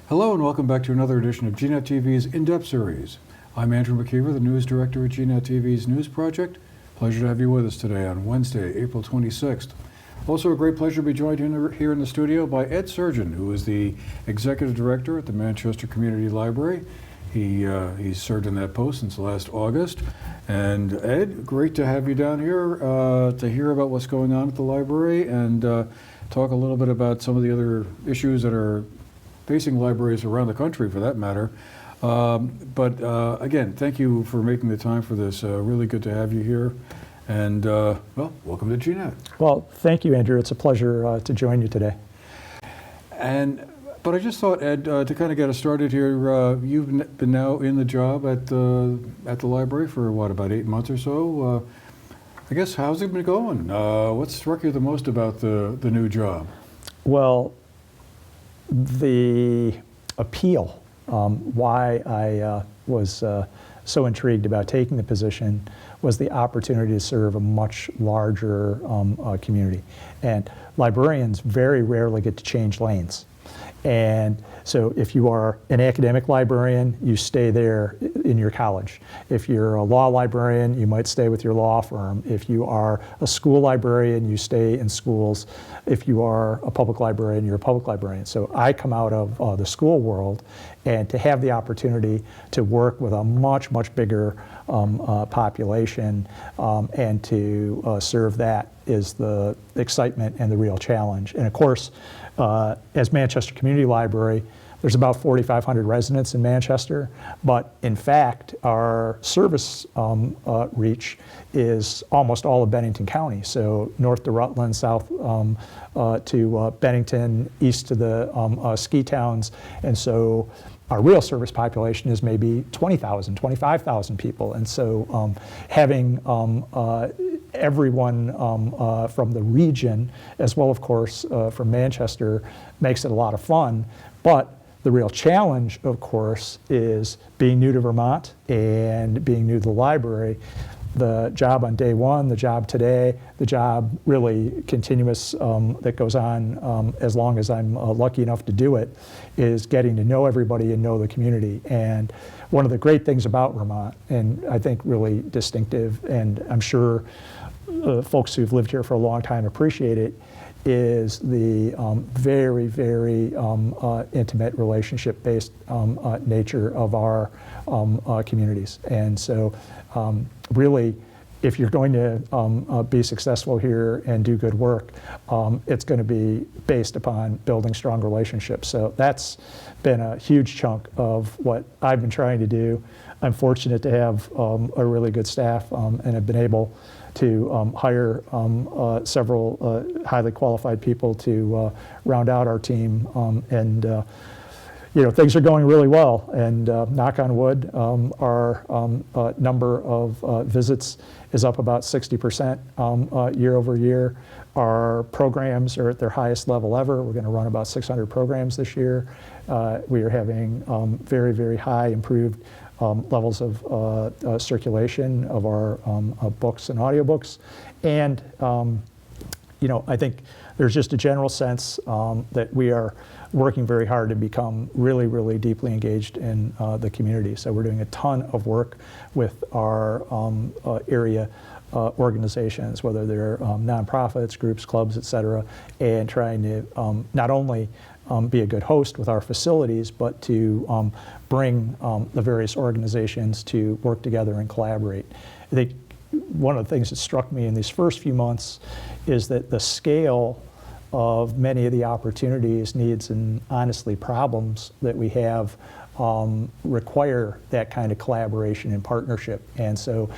Hello and welcome back to another edition of GNAT-TV's In-Depth series. I'm Andrew McKeever, the news director at GNAT-TV's News Project. Pleasure to have you with us today on Wednesday, April 26th. Also a great pleasure to be joined here in the studio by Ed Surjan, who is the executive director at the Manchester Community Library. He's served in that post since last August. And Ed, great to have you down here to hear about what's going on at the library and talk a little bit about some of the other issues that are facing libraries around the country, for that matter. Again, thank you for making the time for this. Really good to have you here. And, well, welcome to GNAT. Well, thank you, Andrew. It's a pleasure to join you today. But I just thought, Ed, to kind of get us started here, you've been now in the job at the library for, what, about 8 months or so? I guess, how's it been going? What struck you the most about the new job? Well, the appeal, why I was so intrigued about taking the position was the opportunity to serve a much larger community. And librarians very rarely get to change lanes. And so if you are an academic librarian, you stay there in your college. If you're a law librarian, you might stay with your law firm. If you are a school librarian, you stay in schools. If you are a public librarian, you're a public librarian. So I come out of the school world, and to have the opportunity to work with a much, much bigger population and to serve that is the excitement and the real challenge. And of course, as Manchester Community Library, there's about 4,500 residents in Manchester, but in fact, our service reach is almost all of Bennington County. So north to Rutland, south to Bennington, east to the ski towns. And so our real service population is maybe 20,000, 25,000 people. And so having everyone from the region, as well, of course, from Manchester, makes it a lot of fun. But the real challenge, of course, is being new to Vermont and being new to the library. The job on day one, the job today, the job really continuous that goes on as long as I'm lucky enough to do it, is getting to know everybody and know the community. And one of the great things about Vermont, and I think really distinctive, and I'm sure folks who've lived here for a long time appreciate it, is the very, very intimate relationship-based nature of our communities. And so really, if you're going to be successful here and do good work, it's going to be based upon building strong relationships. So that's been a huge chunk of what I've been trying to do. I'm fortunate to have a really good staff and have been able to hire several highly qualified people to round out our team. You know, things are going really well, and knock on wood, our number of visits is up about 60% year over year. Our programs are at their highest level ever. We're going to run about 600 programs this year. We are having very, very high improved levels of circulation of our books and audiobooks. And, you know, I think there's just a general sense that we are working very hard to become really, really deeply engaged in the community. So we're doing a ton of work with our area organizations, whether they're nonprofits, groups, clubs, et cetera, and trying to not only be a good host with our facilities, but to bring the various organizations to work together and collaborate. I think one of the things that struck me in these first few months is that the scale of many of the opportunities, needs, and honestly problems that we have require that kind of collaboration and partnership. And so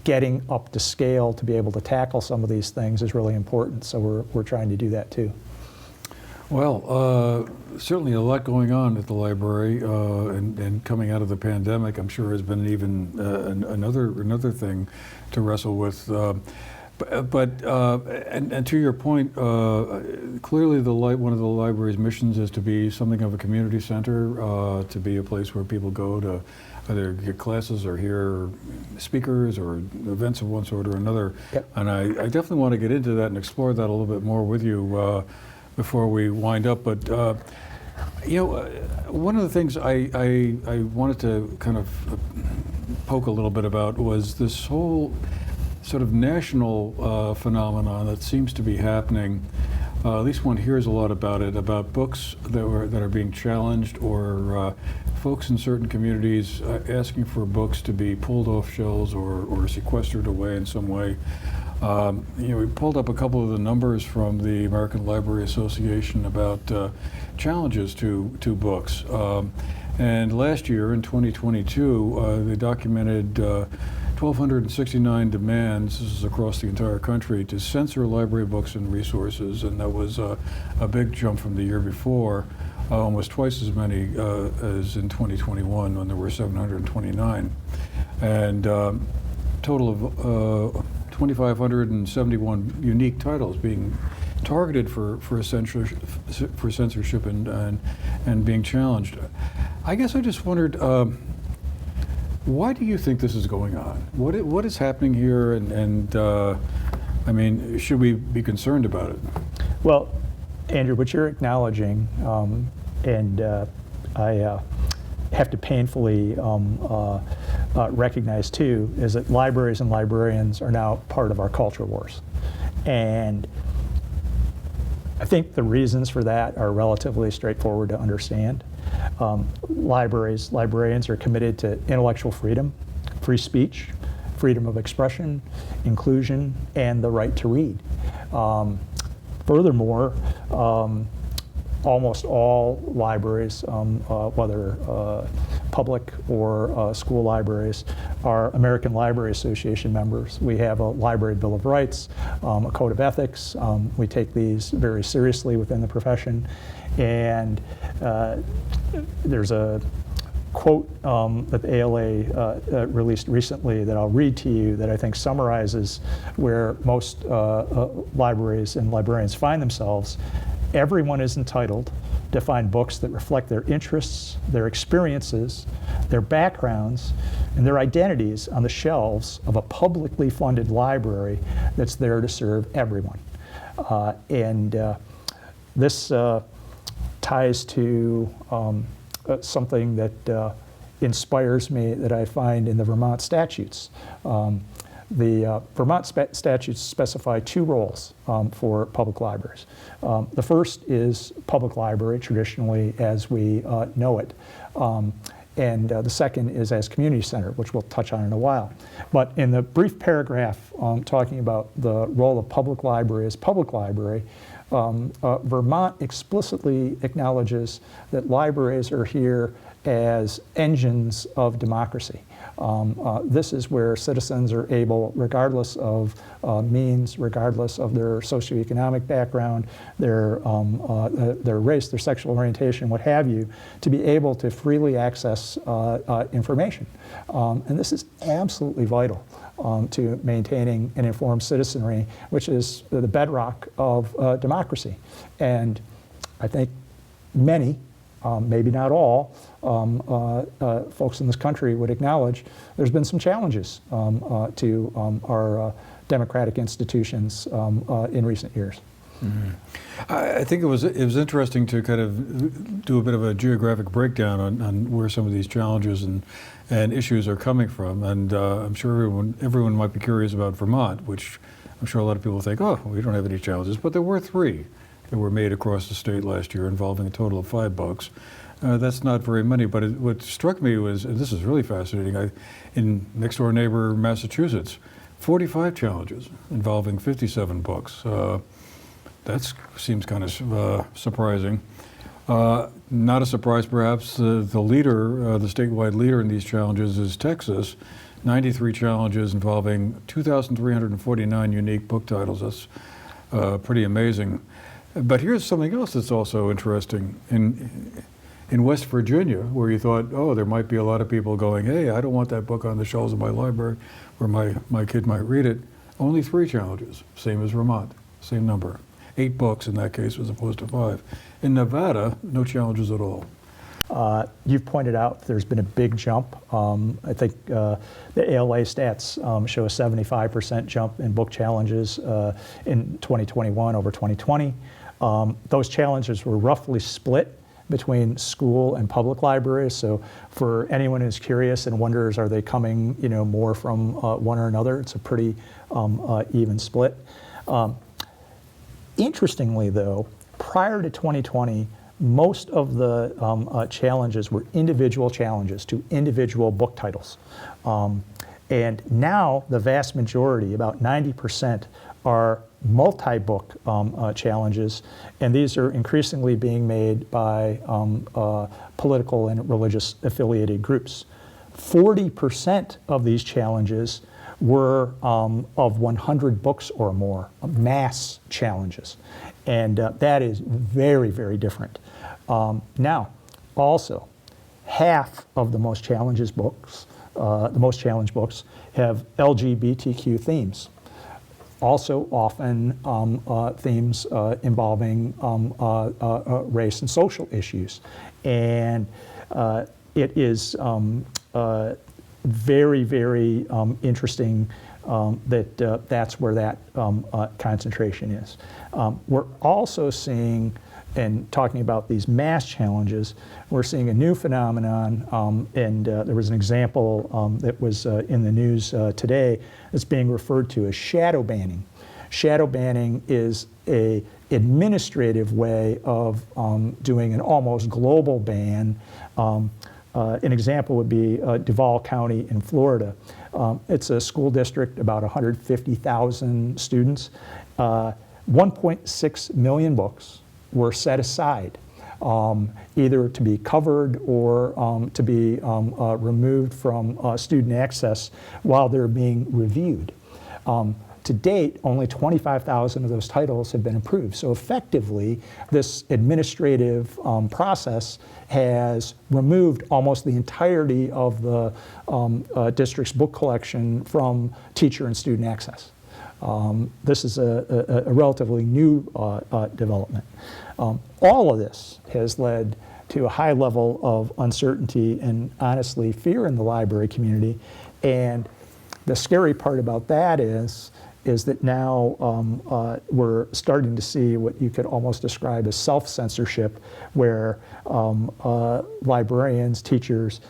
getting up to scale to be able to tackle some of these things is really important. So we're trying to do that too. Well, certainly a lot going on at the library, and coming out of the pandemic, I'm sure has been even another thing to wrestle with. And to your point, clearly one of the library's missions is to be something of a community center, to be a place where people go to either get classes or hear speakers or events of one sort or another. Yep. And I definitely want to get into that and explore that a little bit more with you before we wind up. But One of the things I wanted to kind of poke a little bit about was this whole sort of national phenomenon that seems to be happening. At least one hears a lot about it, about books that are being challenged, or folks in certain communities asking for books to be pulled off shelves or sequestered away in some way. We pulled up a couple of the numbers from the American Library Association about challenges to books. And last year, in 2022, they documented 1,269 demands, this is across the entire country, to censor library books and resources, and that was a big jump from the year before, almost twice as many as in 2021 when there were 729. And total of 2,571 unique titles being targeted for censorship and being challenged. I guess I just wondered, why do you think this is going on? What is happening here, and I mean, should we be concerned about it? Well, Andrew, what you're acknowledging, and I have to painfully recognize too, is that libraries and librarians are now part of our culture wars. And I think the reasons for that are relatively straightforward to understand. Librarians are committed to intellectual freedom, free speech, freedom of expression, inclusion, and the right to read. Furthermore, almost all libraries, whether public or school libraries, are American Library Association members. We have a Library Bill of Rights, a Code of Ethics. We take these very seriously within the profession. And there's a quote that the ALA released recently that I'll read to you that I think summarizes where most libraries and librarians find themselves. Everyone is entitled to find books that reflect their interests, their experiences, their backgrounds, and their identities on the shelves of a publicly funded library that's there to serve everyone. This ties to something that inspires me that I find in the Vermont statutes. The Vermont statutes specify two roles for public libraries. The first is public library, traditionally as we know it. And the second is as community center, which we'll touch on in a while. But in the brief paragraph talking about the role of public library as public library, Vermont explicitly acknowledges that libraries are here as engines of democracy. This is where citizens are able, regardless of means, regardless of their socioeconomic background, their race, their sexual orientation, what have you, to be able to freely access information. And this is absolutely vital to maintaining an informed citizenry, which is the bedrock of democracy. And I think many, maybe not all, folks in this country would acknowledge there's been some challenges to our democratic institutions in recent years. Mm-hmm. I think it was interesting to kind of do a bit of a geographic breakdown on where some of these challenges and issues are coming from, and I'm sure everyone might be curious about Vermont, which I'm sure a lot of people think, oh, we don't have any challenges, but there were 3 that were made across the state last year involving a total of 5 books. That's not very many, but what struck me was, and this is really fascinating, in next door neighbor Massachusetts, 45 challenges involving 57 books. That seems kind of surprising. Not a surprise, perhaps. The leader, the statewide leader in these challenges is Texas. 93 challenges involving 2,349 unique book titles. That's pretty amazing. But here's something else that's also interesting. In West Virginia, where you thought, oh, there might be a lot of people going, hey, I don't want that book on the shelves of my library where my kid might read it, only 3 challenges, same as Vermont, same number. 8 books in that case as opposed to 5. In Nevada, no challenges at all. You've pointed out there's been a big jump. I think the ALA stats show a 75% jump in book challenges in 2021 over 2020. Those challenges were roughly split between school and public libraries. So for anyone who's curious and wonders, are they coming, more from one or another? It's a pretty even split. Interestingly, though, prior to 2020, most of the challenges were individual challenges to individual book titles. And now the vast majority, about 90%, are multi-book challenges, and these are increasingly being made by political and religious affiliated groups. 40% of these challenges were of 100 books or more, mass challenges. And that is very, very different. Now, also, half of the most challenged books have LGBTQ themes. Also often themes involving race and social issues. And it is very, very interesting that that's where that concentration is. We're also seeing, and talking about these mass challenges, we're seeing a new phenomenon, and there was an example that was in the news today that's being referred to as shadow banning. Shadow banning is an administrative way of doing an almost global ban. An example would be Duval County in Florida. It's a school district, about 150,000 students. 1.6 million books were set aside, either to be covered or to be removed from student access while they're being reviewed. To date, only 25,000 of those titles have been approved. So effectively, this administrative process has removed almost the entirety of the district's book collection from teacher and student access. This is a relatively new development. All of this has led to a high level of uncertainty and, honestly, fear in the library community. And the scary part about that is that now we're starting to see what you could almost describe as self-censorship, where librarians, teachers,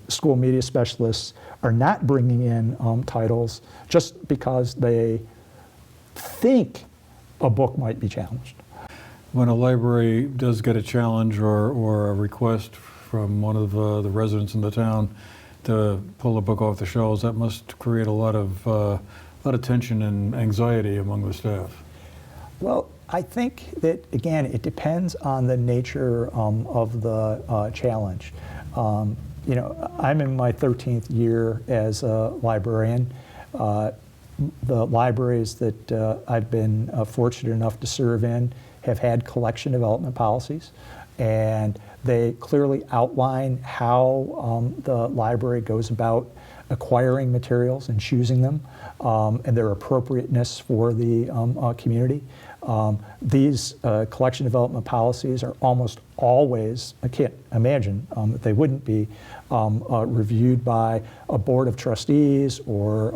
school media specialists are not bringing in titles just because they think a book might be challenged. When a library does get a challenge or a request from one of the residents in the town to pull a book off the shelves, that must create a lot of tension and anxiety among the staff. Well, I think that, again, it depends on the nature of the challenge. I'm in my 13th year as a librarian. The libraries that I've been fortunate enough to serve in have had collection development policies, and they clearly outline how the library goes about acquiring materials and choosing them, and their appropriateness for the community. These collection development policies are almost always, I can't imagine that they wouldn't be, reviewed by a board of trustees or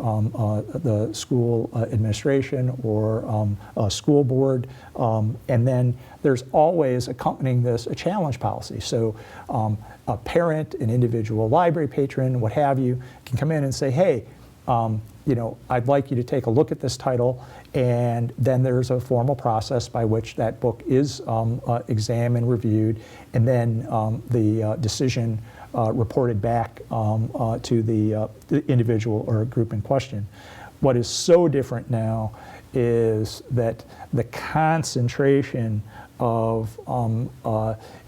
the school administration or a school board. And then there's always accompanying this a challenge policy. So a parent, an individual library patron, what have you, can come in and say, hey, I'd like you to take a look at this title, and then there's a formal process by which that book is examined, reviewed, and then the decision reported back to the individual or group in question. What is so different now is that the concentration of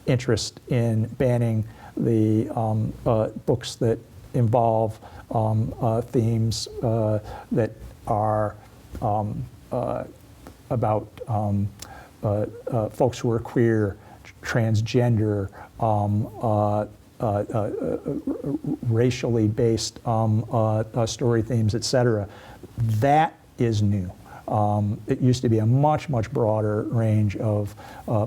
interest in banning the books that involve themes that are about folks who are queer, transgender, racially based story themes, etc. That is new. It used to be a much, much broader range of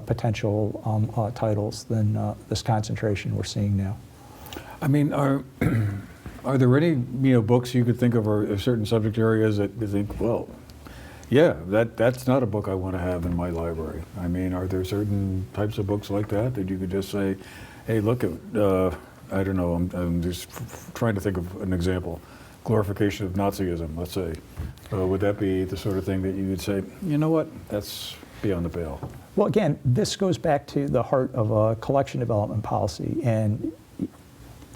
potential titles than this concentration we're seeing now. I mean, are there any books you could think of, or certain subject areas that you think, well, Yeah, that's not a book I want to have in my library. I mean, are there certain types of books like that that you could just say, hey, look at, I don't know, I'm just trying to think of an example. Glorification of Nazism, let's say. Would that be the sort of thing that you would say, you know what, that's beyond the pale? Well, again, this goes back to the heart of a collection development policy, and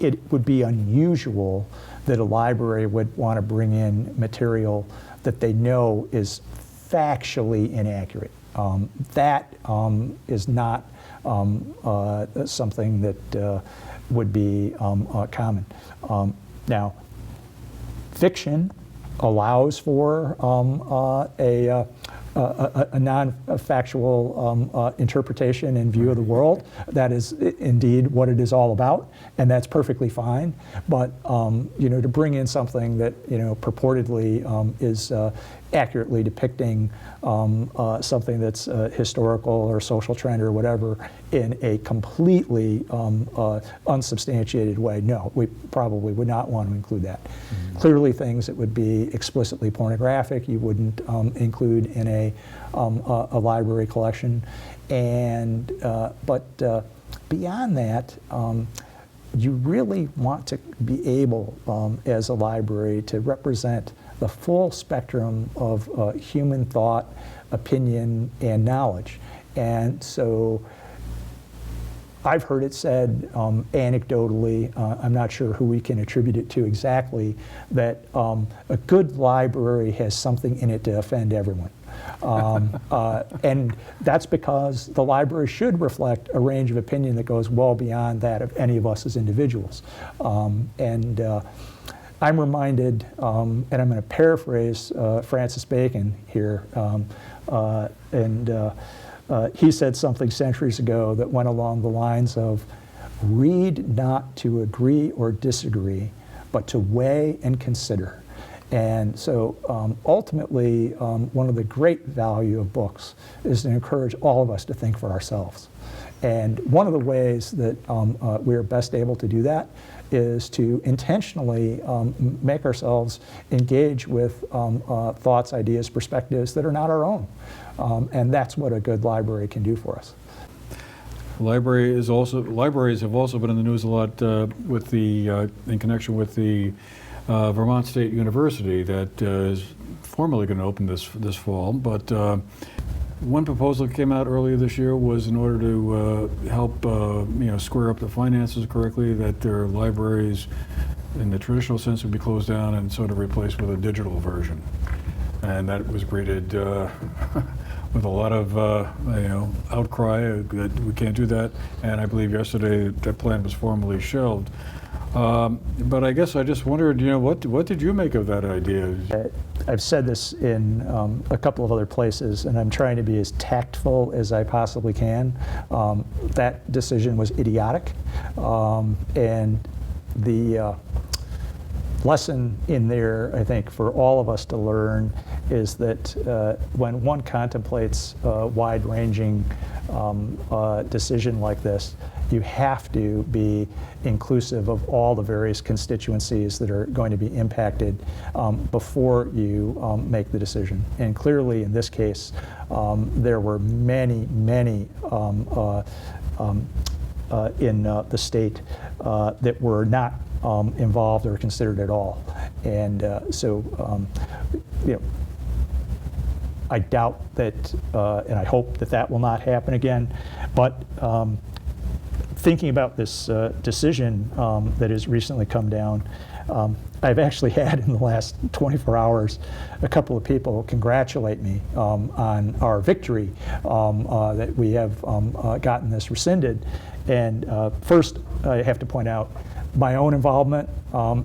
it would be unusual that a library would want to bring in material that they know is factually inaccurate. That is not something that would be common. Now, fiction allows for a non-factual interpretation and view of the world. That is indeed what it is all about, and that's perfectly fine. But you know, to bring in something that, you know, purportedly is accurately depicting something that's historical or social trend or whatever in a completely unsubstantiated way, no, we probably would not want to include that. Mm-hmm. Clearly, things that would be explicitly pornographic, you wouldn't include in a library collection. And but beyond that, you really want to be able, as a library, to represent the full spectrum of human thought, opinion, and knowledge. And so I've heard it said anecdotally, I'm not sure who we can attribute it to exactly, that a good library has something in it to offend everyone. And that's because the library should reflect a range of opinion that goes well beyond that of any of us as individuals. I'm reminded, and I'm going to paraphrase Francis Bacon here, he said something centuries ago that went along the lines of, read not to agree or disagree, but to weigh and consider. And so ultimately, one of the great value of books is to encourage all of us to think for ourselves. And one of the ways that we are best able to do that is to intentionally make ourselves engage with thoughts, ideas, perspectives that are not our own. And that's what a good library can do for us. Libraries have also been in the news a lot with the in connection with the Vermont State University that is formally going to open this fall. But one proposal that came out earlier this year was, in order to help square up the finances correctly, that their libraries, in the traditional sense, would be closed down and sort of replaced with a digital version. And that was greeted with a lot of outcry that we can't do that. And I believe yesterday that plan was formally shelved. But I guess I just wondered, what did you make of that idea? I've said this in a couple of other places, and I'm trying to be as tactful as I possibly can. That decision was idiotic, and the lesson in there, I think, for all of us to learn is that when one contemplates a wide-ranging decision like this, you have to be inclusive of all the various constituencies that are going to be impacted before you make the decision. And clearly, in this case, there were many in the state that were not involved or considered at all. And I doubt that, and I hope that that will not happen again. But thinking about this decision that has recently come down, I've actually had in the last 24 hours a couple of people congratulate me on our victory, that we have gotten this rescinded. And first, I have to point out, my own involvement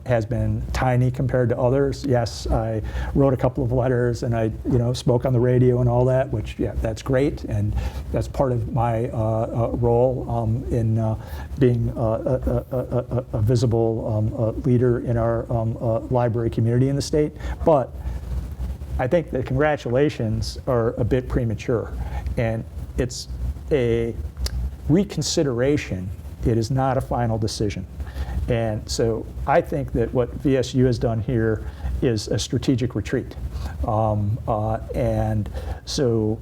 has been tiny compared to others. Yes, I wrote a couple of letters and I, spoke on the radio and all that, which, yeah, that's great, and that's part of my role in being a visible leader in our library community in the state. But I think the congratulations are a bit premature, and it's a reconsideration. It is not a final decision. And so I think that what VSU has done here is a strategic retreat. And so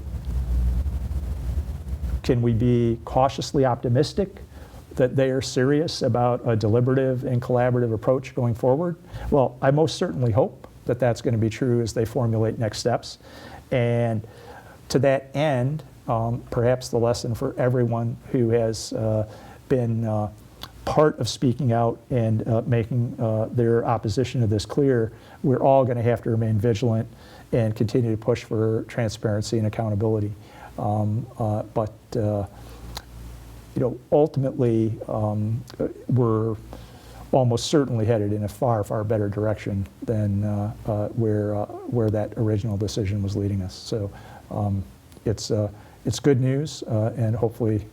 can we be cautiously optimistic that they are serious about a deliberative and collaborative approach going forward? Well, I most certainly hope that that's going to be true as they formulate next steps. And to that end, perhaps the lesson for everyone who has been part of speaking out and making their opposition to this clear, we're all going to have to remain vigilant and continue to push for transparency and accountability. But ultimately, we're almost certainly headed in a far, far better direction than where that original decision was leading us. So it's good news and hopefully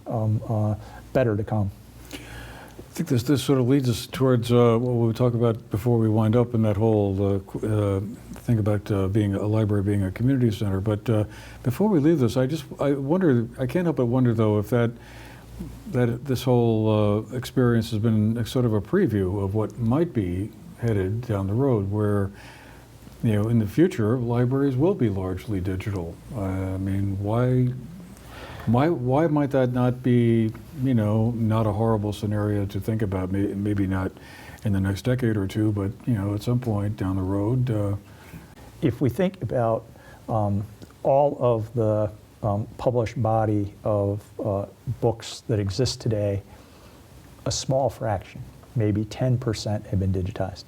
better to come. I think this sort of leads us towards what we talked about before we wind up in that whole thing about being a library being a community center. But before we leave this, I can't help but wonder though if that this whole experience has been sort of a preview of what might be headed down the road, where in the future libraries will be largely digital. I mean, why might that not be, not a horrible scenario to think about? Maybe not in the next decade or two, but at some point down the road. If we think about all of the published body of books that exist today, a small fraction, maybe 10%, have been digitized.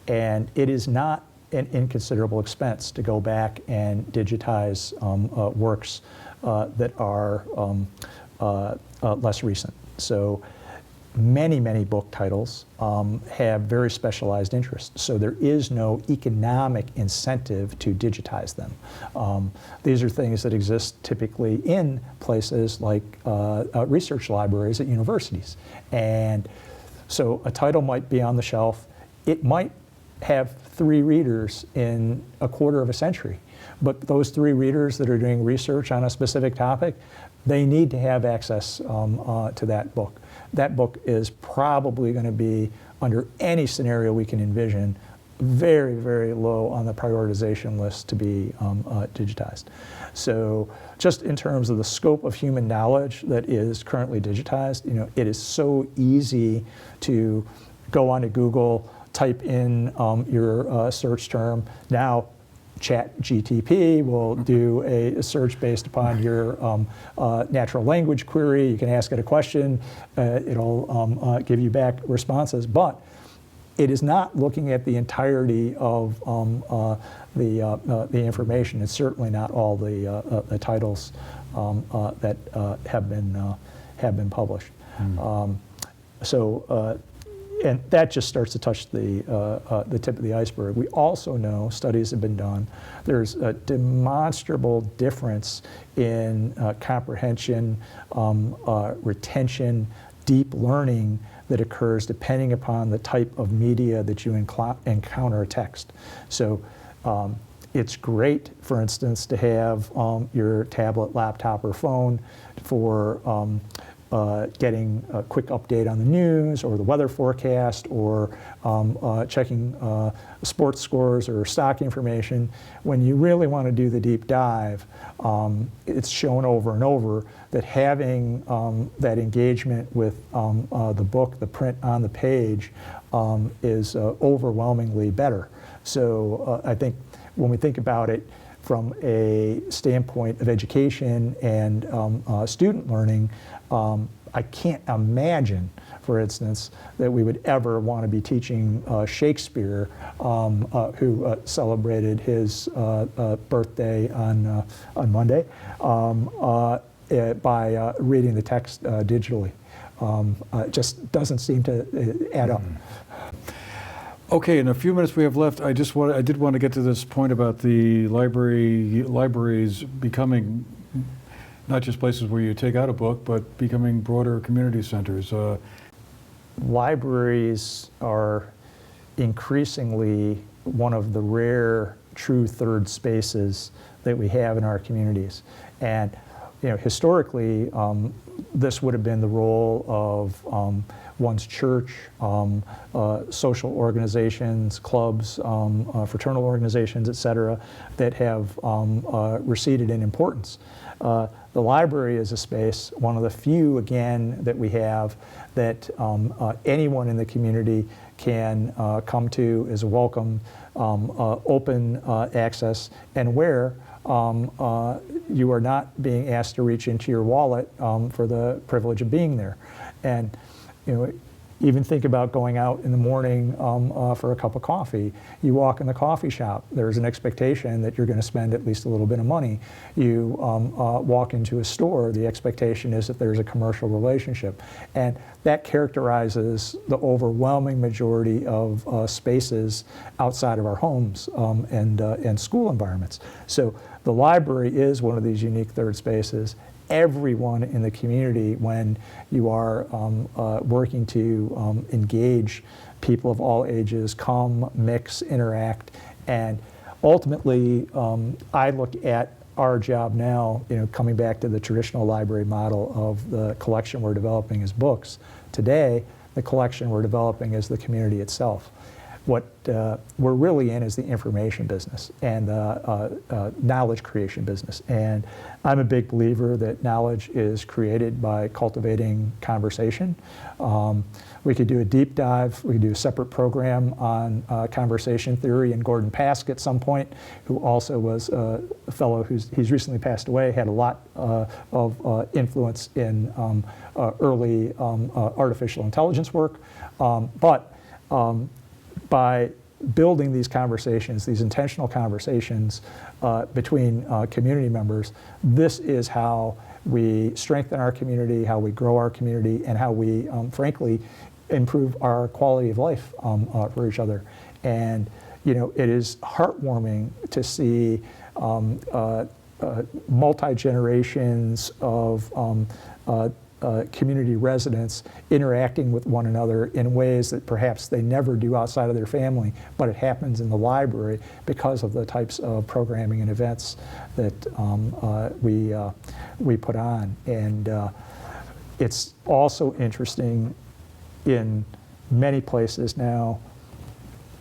And it is not an inconsiderable expense to go back and digitize works that are less recent. So many book titles have very specialized interests. So there is no economic incentive to digitize them. These are things that exist typically in places like research libraries at universities. And so a title might be on the shelf. It might have 3 readers in a quarter of a century. But those 3 readers that are doing research on a specific topic, they need to have access to that book. That book is probably going to be, under any scenario we can envision, very, very low on the prioritization list to be digitized. So just in terms of the scope of human knowledge that is currently digitized, it is so easy to go onto Google, type in your search term. Now, GNAT-TV will do a search based upon your natural language query. You can ask it a question. It'll give you back responses. But it is not looking at the entirety of the information. It's certainly not all the titles that have been published. And that just starts to touch the tip of the iceberg. We also know, studies have been done, there's a demonstrable difference in comprehension, retention, deep learning that occurs depending upon the type of media that you encounter a text. So it's great, for instance, to have your tablet, laptop, or phone for getting a quick update on the news or the weather forecast or checking sports scores or stock information. When you really want to do the deep dive, it's shown over and over that having that engagement with the book, the print on the page, is overwhelmingly better. So I think when we think about it from a standpoint of education and student learning, I can't imagine, for instance, that we would ever want to be teaching Shakespeare, who celebrated his birthday on Monday, by reading the text digitally. It just doesn't seem to add up. Okay, in a few minutes we have left, I did want to get to this point about the libraries becoming not just places where you take out a book, but becoming broader community centers. Libraries are increasingly one of the rare true third spaces that we have in our communities. And historically, this would have been the role of one's church, social organizations, clubs, fraternal organizations, et cetera, that have receded in importance. The library is a space, one of the few, again, that we have that anyone in the community can come to, is welcome, open access, and where you are not being asked to reach into your wallet for the privilege of being there. And even think about going out in the morning for a cup of coffee. You walk in the coffee shop, there's an expectation that you're going to spend at least a little bit of money. You walk into a store, the expectation is that there's a commercial relationship. And that characterizes the overwhelming majority of spaces outside of our homes and school environments. So the library is one of these unique third spaces. Everyone in the community, when you are working to engage people of all ages, come, mix, interact, and ultimately I look at our job now, coming back to the traditional library model of the collection we're developing as books. Today, the collection we're developing is the community itself. What we're really in is the information business and the knowledge creation business. And I'm a big believer that knowledge is created by cultivating conversation. We could do a deep dive, we could do a separate program on conversation theory, and Gordon Pask at some point, who also was a fellow he's recently passed away, had a lot of influence in early artificial intelligence work. By building these conversations, these intentional conversations between community members, this is how we strengthen our community, how we grow our community, and how we, frankly, improve our quality of life for each other. And it is heartwarming to see multi-generations of community residents interacting with one another in ways that perhaps they never do outside of their family, but it happens in the library because of the types of programming and events that we put on. And it's also interesting, in many places now,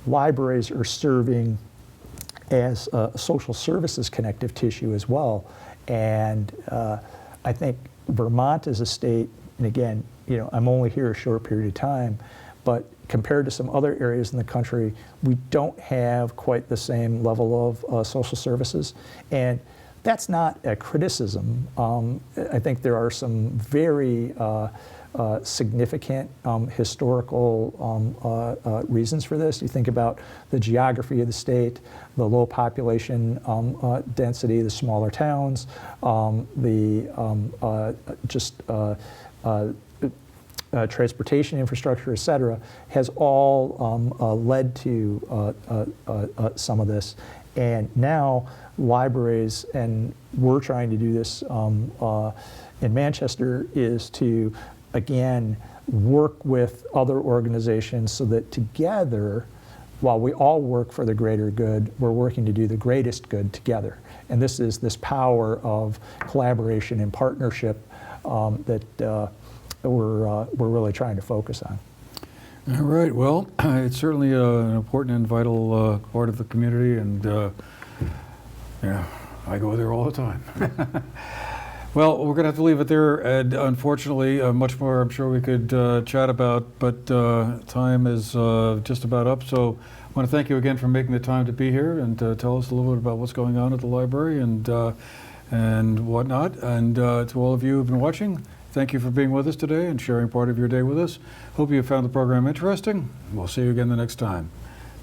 libraries are serving as a social services connective tissue as well. And I think Vermont is a state, and again, I'm only here a short period of time, but compared to some other areas in the country, we don't have quite the same level of social services. And that's not a criticism. I think there are some very significant historical reasons for this. You think about the geography of the state, the low population density, the smaller towns, transportation infrastructure, et cetera, has all led to some of this. And now libraries, and we're trying to do this in Manchester, is to, again, work with other organizations so that together, while we all work for the greater good, we're working to do the greatest good together. And this is this power of collaboration and partnership that we're really trying to focus on. All right. Well, it's certainly an important and vital part of the community, and I go there all the time. Well, we're going to have to leave it there, Ed. Unfortunately, much more I'm sure we could chat about, but time is just about up. So I want to thank you again for making the time to be here and tell us a little bit about what's going on at the library and whatnot. And to all of you who've been watching, thank you for being with us today and sharing part of your day with us. Hope you found the program interesting. We'll see you again the next time.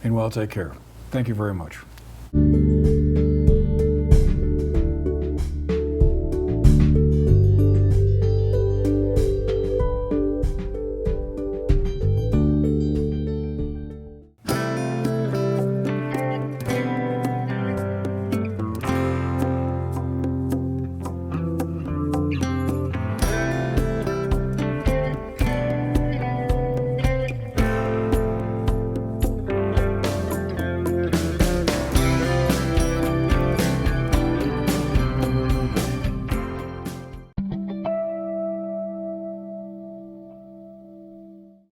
Meanwhile, take care. Thank you very much.